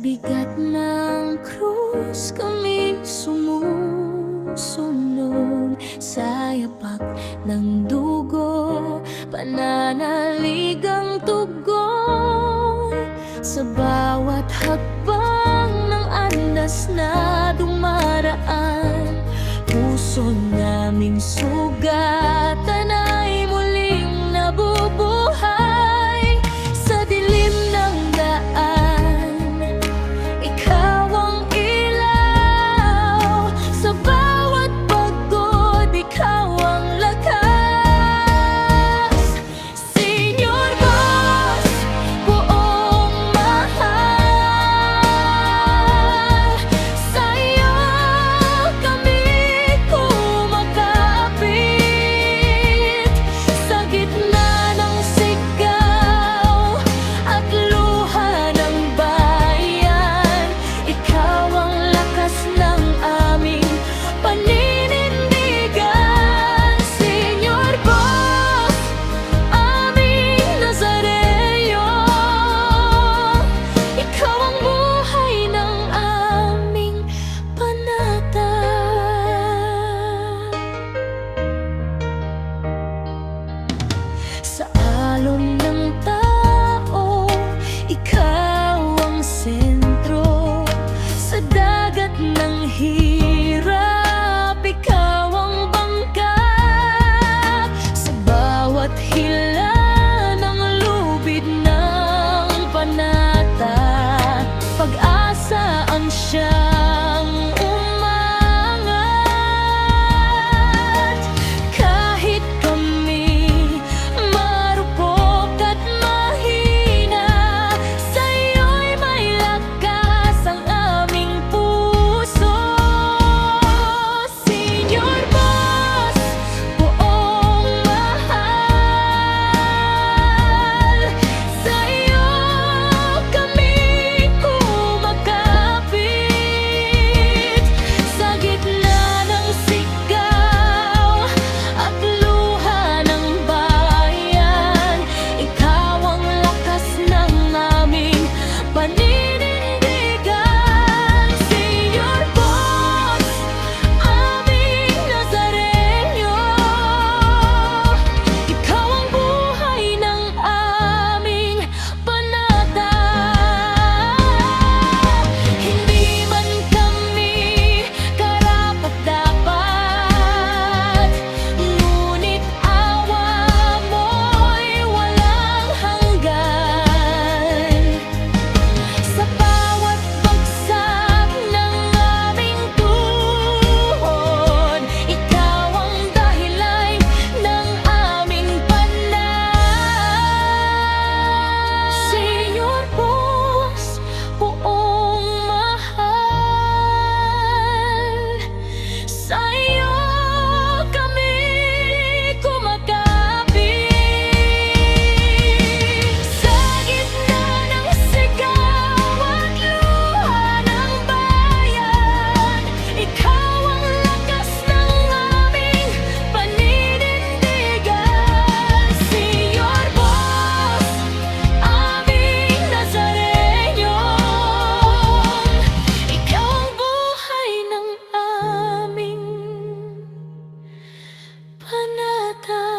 bigat ng krus kami sumusunod, sa yapak ng dugo, pananaligang tugon. Sa bawat hakbang ng andas na dumaraan, puso naming sugatan ay muling nabubuhay. Sa dilim ng daan, ikaw ang ilaw. Sa bawat pagod, ikaw ang lakas. Senyor Boss, buong mahal, sa'yo kami kumakapit. Sa gitna ng sigaw at luha ng bayan, ikaw ang lakas ng aming paninindigan. Senyor Boss, aming Nazareno, ikaw ang buhay ng aming panatag. Sa alon ng tao, ikaw ang sentro. Sa dagat ng hirap, ikaw ang bangka. Sa bawat hila ng lubid ng panata, pag-asa ang siyang umangat. Kahit kami marupok at mahina, sa'yo'y may lakas ang aming puso. Senyor Boss, buong mahal, sa'yo kami kumakapit. Sa gitna ng sigaw at luha ng bayan, ikaw ang lakas ng aming paninindigan. Senyor Boss, aming Nazareno, ikaw ang buhay ng aming panatag. Hindi man kami karapat-dapat, ngunit awa mo'y walang hanggan. Sa bawat bagsak ng aming tuhod, ikaw ang dahilan ng aming panahon. Senyor Boss, buong mahal, sa'yo kami kumakapit. Sa gitna ng sigaw at luha ng bayan, ikaw ang lakas ng aming paninindigan. Senyor Boss, aming Nazareno, ikaw ang buhay ng aming panatag.